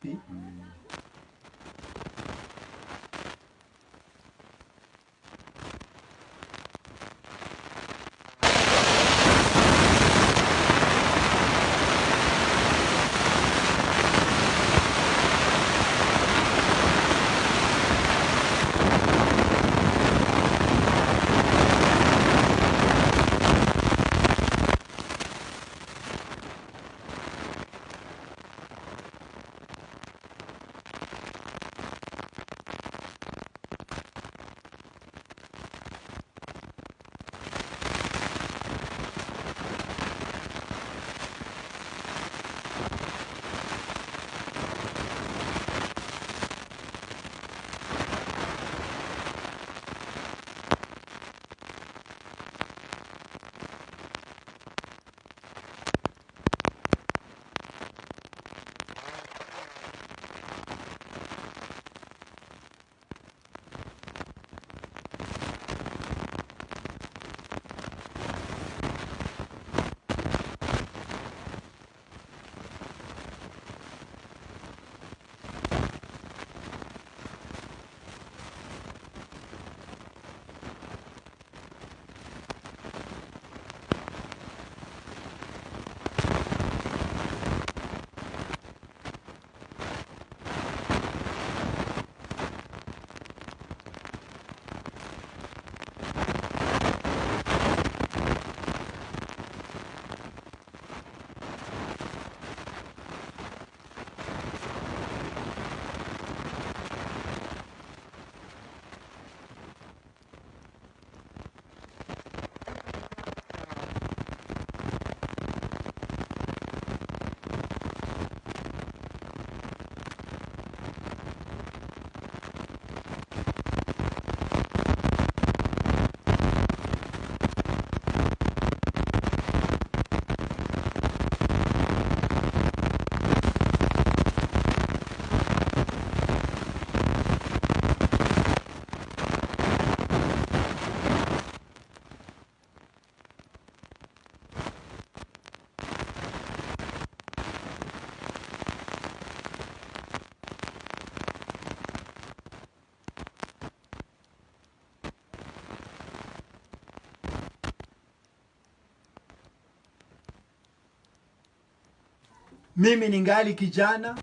Mimi ningali kijana,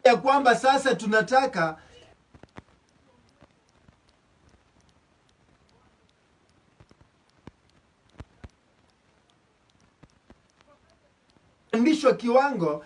ya kwamba sasa tunataka andishwa kiwango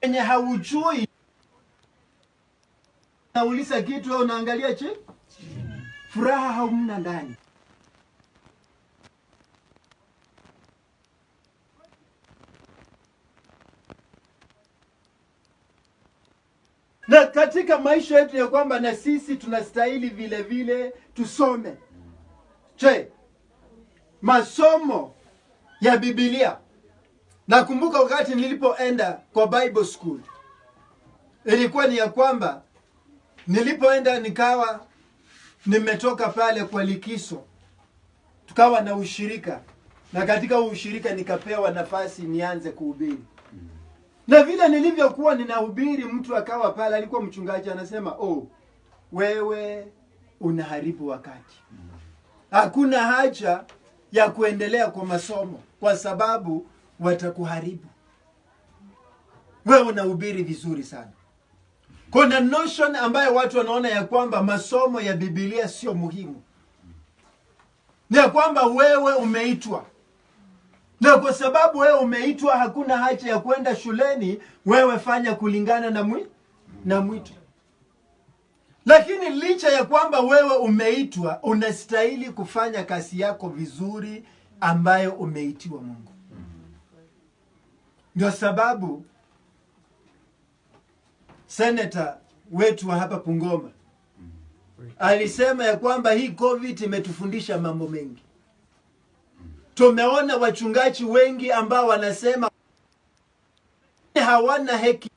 wenye haujui nauliza kitu au unaangalia chini, furaha haumna ndani. Na katika maisha yetu ya kwamba na sisi tunastahili vile vile tusome. Masomo ya Biblia. Nakumbuka wakati nilipoenda kwa Bible school, ilikuwa ni ya kwamba nilipoenda nikawa nimetoka pale kwa likizo, tukawa na ushirika, na katika ushirika nikapewa nafasi nianze kuhubiri. Na vile nilivyokuwa ninahubiri, mtu akawa pale, alikuwa mchungaji, anasema, wewe unaharibu wakati, hakuna haja ya kuendelea kwa masomo kwa sababu watakuharibu. Wewe unahubiri vizuri sana. Kuna notion ambayo watu wanaona ya kwamba masomo ya Biblia sio muhimu. Ni ya kwamba wewe umeitwa. Na kwa sababu wewe umeitwa, hakuna haja ya kwenda shuleni, wewe fanya kulingana na mwito. Lakini licha ya kwamba wewe umeitwa, unastahili kufanya kazi yako vizuri ambayo umeitiwa Mungu. Ndio sababu seneta wetu wa hapa Bungoma alisema ya kwamba hii COVID imetufundisha mambo mengi. Tumeona wachungaji wengi ambao wanasema hawana hekima.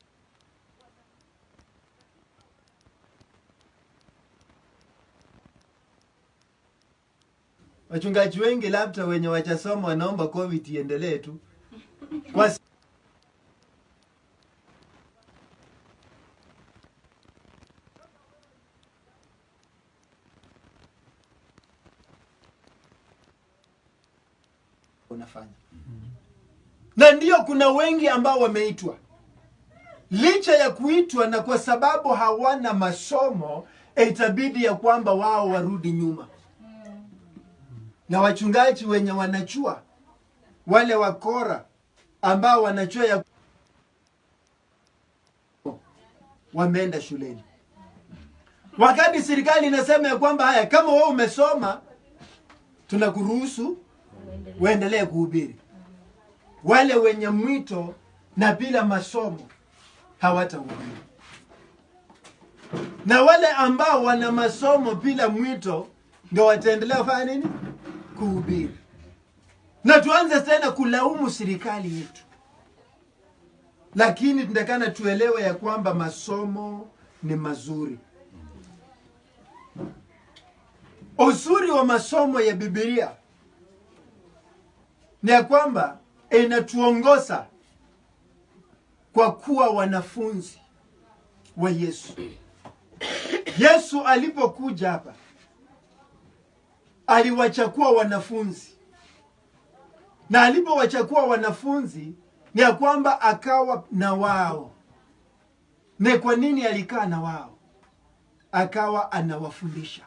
Wachungaji wengi labda wenye wachasoma wanaomba COVID iendelee tu. Kwa unafanya. Na ndio kuna wengi ambao wameitwa. Licha ya kuitwa, na kwa sababu hawana masomo, itabidi ya kwamba wao warudi nyuma. Na wachungaji wenye wanachua, wale wakora ambao wanachua ya wameenda shuleni. Wakati serikali inasema ya kwamba haya, kama wewe umesoma, tunakuruhusu uendelee kuhubiri. Wale wenye mwito na bila masomo hawatahubiri. Na wale ambao wana masomo bila mwito ndio wataendelea kufanya nini? Kuhubiri. Na tuanze tena kulaumu serikali yetu. Lakini tunataka tuelewe ya kwamba masomo ni mazuri. Uzuri wa masomo ya Biblia ni ya kwamba inatuongoza kwa kuwa wanafunzi wa Yesu. Yesu alipokuja hapa, aliwachagua wanafunzi. Na alipowachagua wanafunzi, ni ya kwamba akawa na wao. Na kwa nini alikaa na wao? Akawa anawafundisha.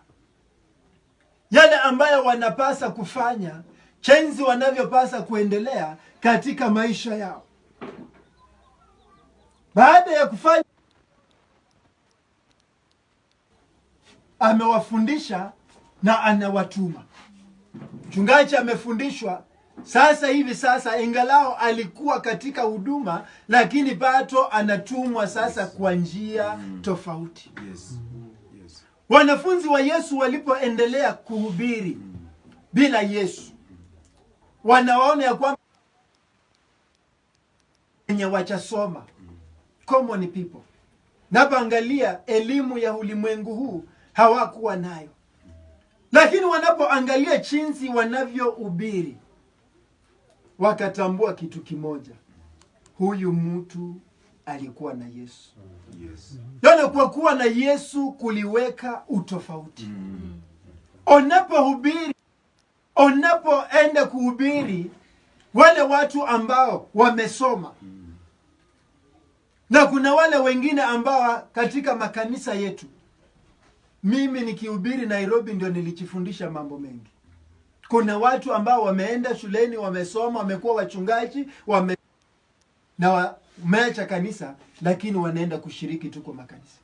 yale ambayo wanapasa kufanya, chenzi wanavyopasa kuendelea katika maisha yao. Baada ya kufanya, amewafundisha na anawatuma. Mchungaji amefundishwa sasa, ingalao alikuwa katika huduma, lakini bado anatumwa sasa kwa njia tofauti. Yes. Wanafunzi wa Yesu walipoendelea kuhubiri bila Yesu, wanaona ya kwamba wenye wachasoma, common people, napoangalia elimu ya ulimwengu huu hawakuwa nayo. Lakini wanapoangalia jinsi wanavyohubiri, wakatambua kitu kimoja: huyu mtu alikuwa na Yesu. Yes. Yana kwa kuwa na Yesu kuliweka utofauti. Unapoenda kuhubiri wale watu ambao wamesoma, na kuna wale wengine ambao katika makanisa yetu, mimi nikihubiri Nairobi ndio nilijifundisha mambo mengi. Kuna watu ambao wameenda shuleni, wamesoma, wamekuwa wachungaji, wameacha kanisa, lakini wanaenda kushiriki tu kwa makanisa.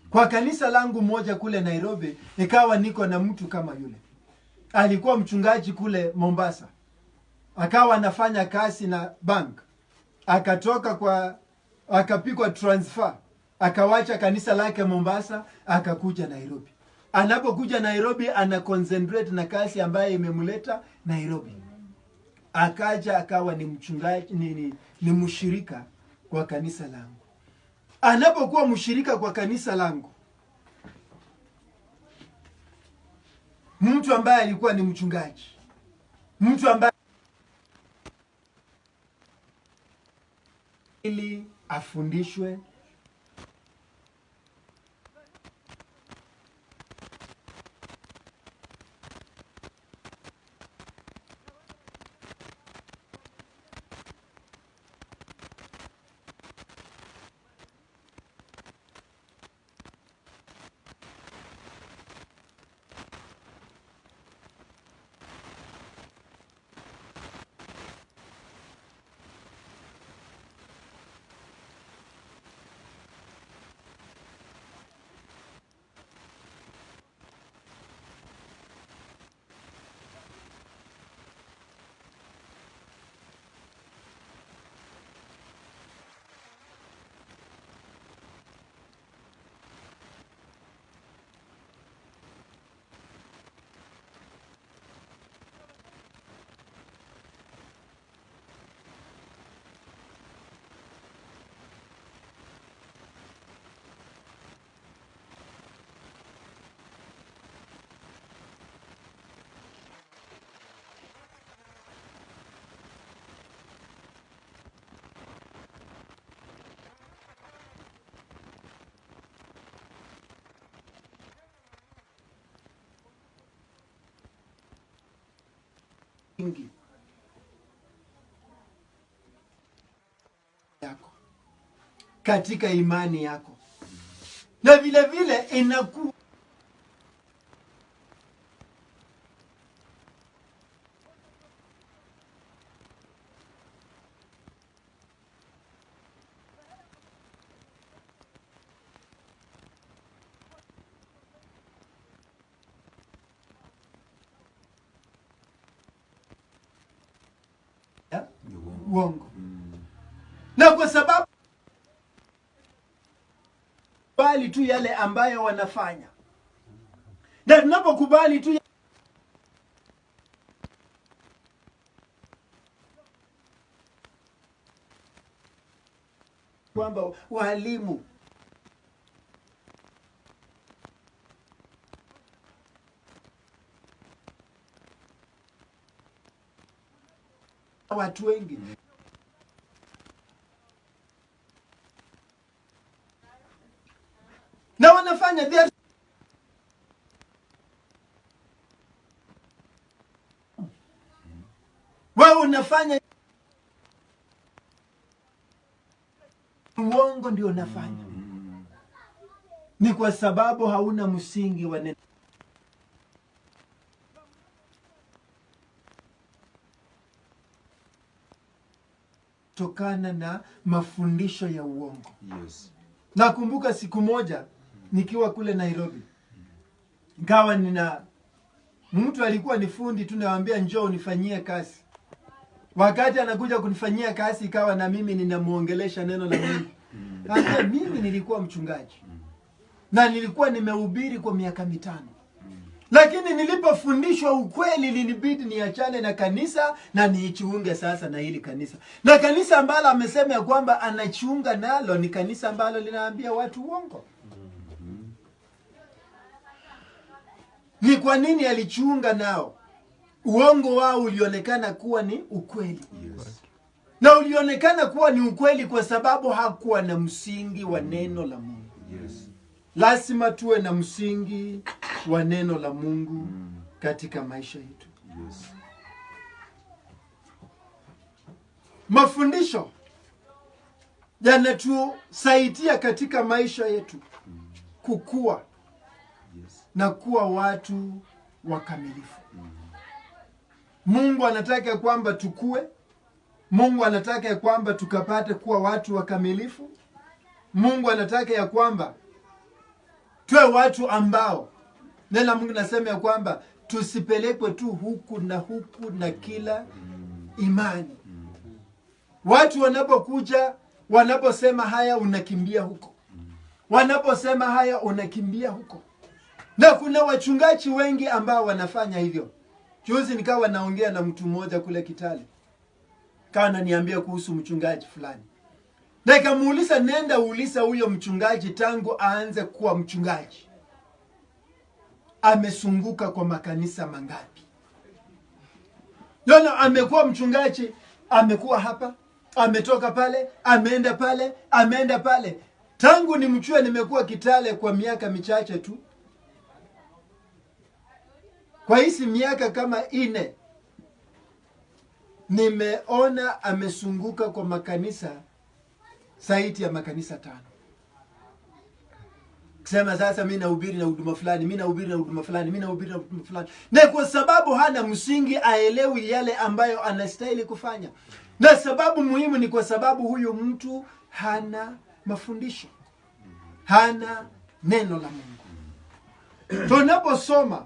Kwa kanisa langu moja kule Nairobi, nikawa niko na mtu kama yule. Alikuwa mchungaji kule Mombasa, akawa anafanya kazi na bank, akatoka akapikwa transfer, akawacha kanisa lake Mombasa, akakuja Nairobi. Anapokuja Nairobi, ana concentrate na kazi ambayo imemleta Nairobi. Akaja akawa ni mchungaji, ni mshirika kwa kanisa langu. Anapokuwa mshirika kwa kanisa langu, mtu ambaye alikuwa ni mchungaji, mtu ambaye ili afundishwe yako katika imani yako, na vile vile inakuwa uongo. Na kwa sababu bali tu yale ambayo wanafanya, na tunapokubali tu kwamba walimu watu wengi na wanafanya wewe unafanya uongo, ndio unafanya. Ni kwa sababu hauna msingi wa neno. tokana na mafundisho ya uongo. Yes. Nakumbuka siku moja nikiwa kule Nairobi, ngawa nina mtu alikuwa ni fundi, tunamwambia njoo unifanyie kazi. Wakati anakuja kunifanyia kazi, ikawa na mimi ninamuongelesha neno la Mungu. Hata mimi nilikuwa mchungaji na nilikuwa nimehubiri kwa miaka 5. Lakini nilipofundishwa ukweli, linibidi niachane na kanisa na niichunge sasa na hili kanisa. Na kanisa ambalo amesema ya kwamba anachunga nalo ni kanisa ambalo linaambia watu uongo. Ni kwa nini alichunga nao? Uongo wao ulionekana kuwa ni ukweli. Yes. Na ulionekana kuwa ni ukweli kwa sababu hakuwa na msingi wa neno la Mungu. Yes. Lazima tuwe na msingi wa neno la Mungu katika maisha yetu. Yes. Mafundisho yanatusaidia katika maisha yetu kukua na kuwa watu wakamilifu. Mungu anataka kwamba tukue. Mungu anataka kwamba tukapate kuwa watu wakamilifu. Mungu anataka ya kwamba tuwe watu ambao neno la Mungu nasema ya kwamba tusipelekwe tu huku na kila imani. Watu wanapokuja, wanaposema haya unakimbia huko. Wanaposema haya unakimbia huko. Na kuna wachungaji wengi ambao wanafanya hivyo. Juzi nikawa naongea na mtu mmoja kule Kitale. Kawa ananiambia kuhusu mchungaji fulani. Na nikamuuliza, nenda uuliza huyo mchungaji tangu aanze kuwa mchungaji amesunguka kwa makanisa mangapi? Yona amekuwa mchungaji, amekuwa hapa, ametoka pale, ameenda pale, ameenda pale. Tangu nimchue nimekuwa Kitale kwa miaka michache tu. Kwa hizi miaka kama 4 nimeona amesunguka kwa makanisa zaidi ya makanisa 5. Kusema sasa mimi nahubiri na huduma fulani, mimi nahubiri na huduma fulani, mimi nahubiri na huduma fulani. Na kwa sababu hana msingi, aelewi yale ambayo anastahili kufanya. Na sababu muhimu ni kwa sababu huyu mtu hana mafundisho. Hana neno la Mungu. Tunaposoma,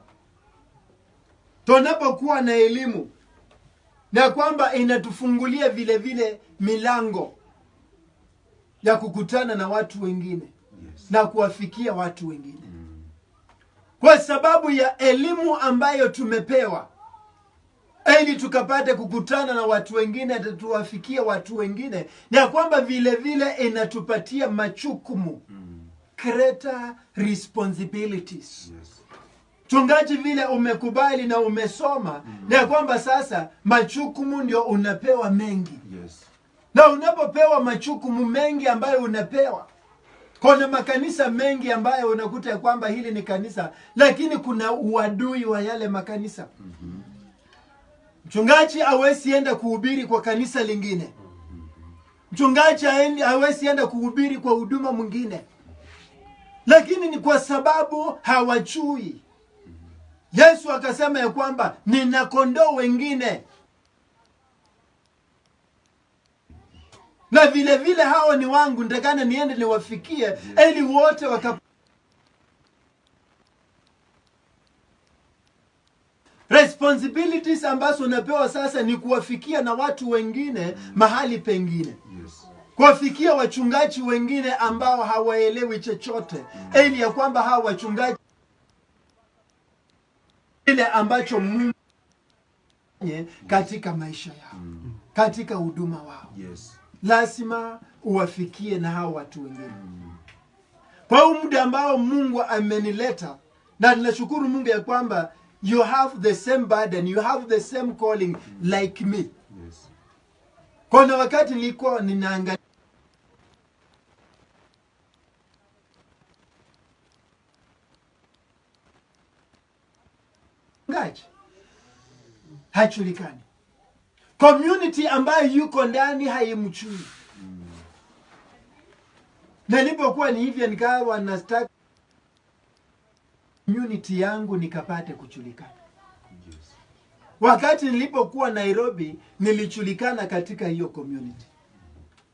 tunapokuwa na elimu, na kwamba inatufungulia vile vile milango ya kukutana na watu wengine. Yes. Na kuwafikia watu wengine. Kwa sababu ya elimu ambayo tumepewa, ili tukapate kukutana na watu wengine, tuwafikia watu wengine, na kwamba vile vile inatupatia majukumu, greater responsibilities. Yes. Chungaji vile umekubali na umesoma, na kwamba sasa majukumu ndio unapewa mengi. Yes. Na unapopewa majukumu mengi ambayo unapewa, kuna makanisa mengi ambayo unakuta ya kwamba hili ni kanisa, lakini kuna uadui wa yale makanisa. Mchungaji hawezi enda kuhubiri kwa kanisa lingine. Mchungaji hawezi enda kuhubiri kwa huduma mwingine. Lakini ni kwa sababu hawajui. Yesu akasema ya kwamba nina kondoo wengine. Na vile vile hao ni wangu, nitakana niende niwafikie, ili wote responsibilities ambazo unapewa sasa ni kuwafikia na watu wengine mahali pengine. Yes. Kuwafikia wachungaji wengine ambao hawaelewi chochote, ili ya kwamba hao wachungaji ile ambacho Mungu katika maisha yao, katika huduma wao. Yes. Lazima uwafikie na hao watu wengine. Kwa hiyo muda ambao Mungu amenileta, na ninashukuru Mungu ya kwamba you have the same burden, you have the same calling like me. Yes. Kuna wakati nilikuwa ninaangalia ngaji hajulikani. Community ambayo yuko ndani haimchui. Na nilipokuwa ni hivyo, nikawa nataka community yangu nikapate kujulikana. Yes. Wakati nilipokuwa Nairobi, nilijulikana katika hiyo community.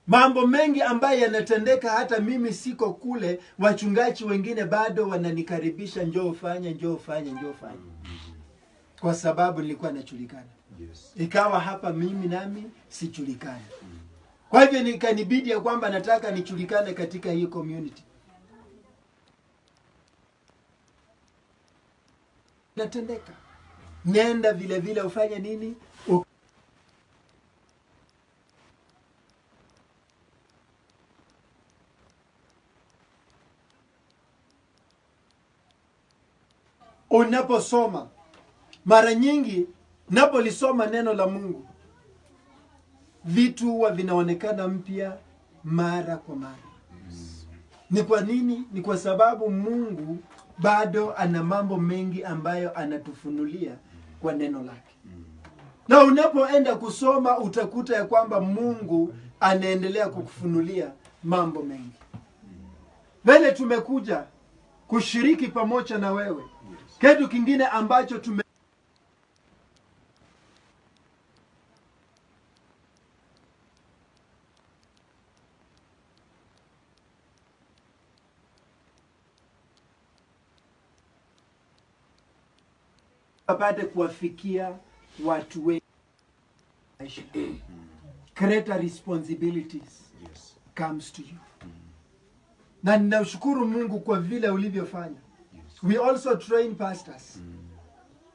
Mambo mengi ambayo yanatendeka hata mimi siko kule, wachungaji wengine bado wananikaribisha, njoo fanya, njoo fanya, njoo fanya. Kwa sababu nilikuwa najulikana. Ikawa hapa mimi nami sijulikana. Kwa hivyo nikanibidi ya kwamba nataka nijulikane katika hii community. Natendeka. Nenda vile vile ufanye nini? Unaposoma, mara nyingi napolisoma neno la Mungu, vitu huwa vinaonekana mpya mara kwa mara. Ni kwa nini? Ni kwa sababu Mungu bado ana mambo mengi ambayo anatufunulia kwa neno lake. Na unapoenda kusoma utakuta ya kwamba Mungu anaendelea kukufunulia mambo mengi. Vile tumekuja kushiriki pamoja na wewe. Kitu kingine ambacho apate kuwafikia watu wengi. Greater responsibilities comes to you. Na ninashukuru Mungu kwa vile ulivyofanya. We also train pastors.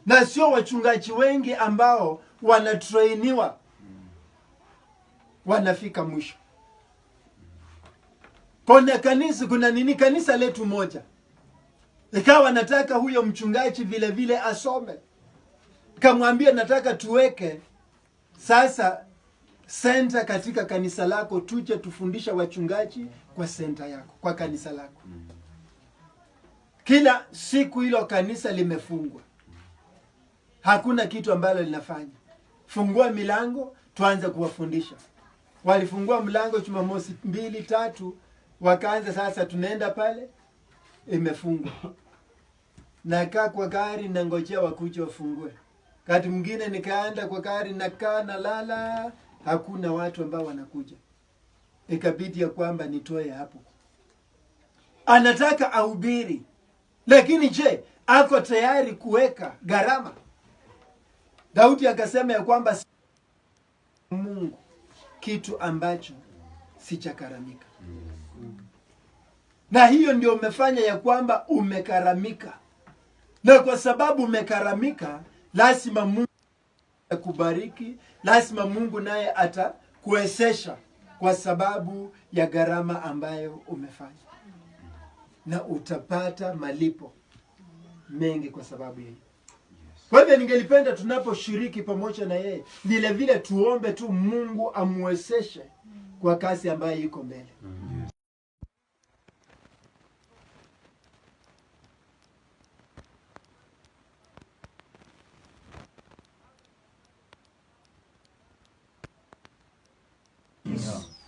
Na sio wachungaji wengi ambao wanatrainiwa wanafika mwisho. Kuna nini kanisa letu moja. Ikawa nataka huyo mchungaji vile vile asome. Kamwambia nataka tuweke sasa center katika kanisa lako, tuje tufundisha wachungaji kwa center yako, kwa kanisa lako. Kila siku hilo kanisa limefungwa. Hakuna kitu ambalo linafanya. Fungua milango, tuanze kuwafundisha. Walifungua mlango Jumamosi 2, 3, wakaanza sasa tunaenda pale, imefungwa. Nakaa kwa gari na ngojea wakuje wafungue. Wakati mwingine nikaenda kwa gari nakaa na lala, hakuna watu ambao wanakuja. Ikabidi ya kwamba nitoe hapo. Anataka ahubiri. Lakini je, ako tayari kuweka gharama? Daudi akasema ya kwamba Mungu kitu ambacho sichakaramika. Na hiyo ndio umefanya ya kwamba umekaramika. Na kwa sababu umekaramika, lazima Mungu akubariki, lazima Mungu naye atakuwezesha kwa sababu ya gharama ambayo umefanya. Na utapata malipo mengi kwa sababu yeye. Kwa hivyo ningelipenda tunaposhiriki pamoja na yeye, vile vile tuombe tu Mungu amwezeshe kwa kazi ambayo iko mbele.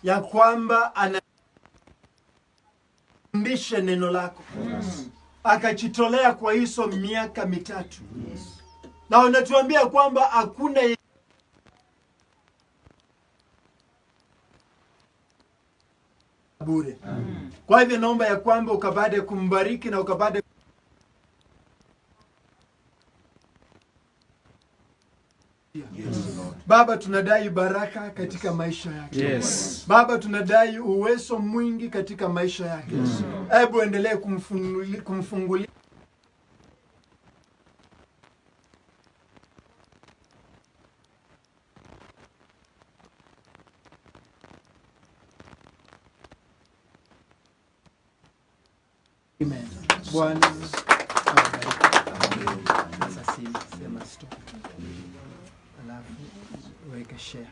Ya kwamba anafundisha neno lako. Akajitolea kwa hizo miaka 3. Na unatuambia kwamba hakuna bure. Kwa hivyo naomba ya kwamba ukabade kumbariki na ukabade Baba, tunadai baraka katika maisha yake. Baba, tunadai uwezo mwingi katika maisha yake. Hebu endelee kumfungulia. Amen. Bwana sasa sema stop. Alafu weka share.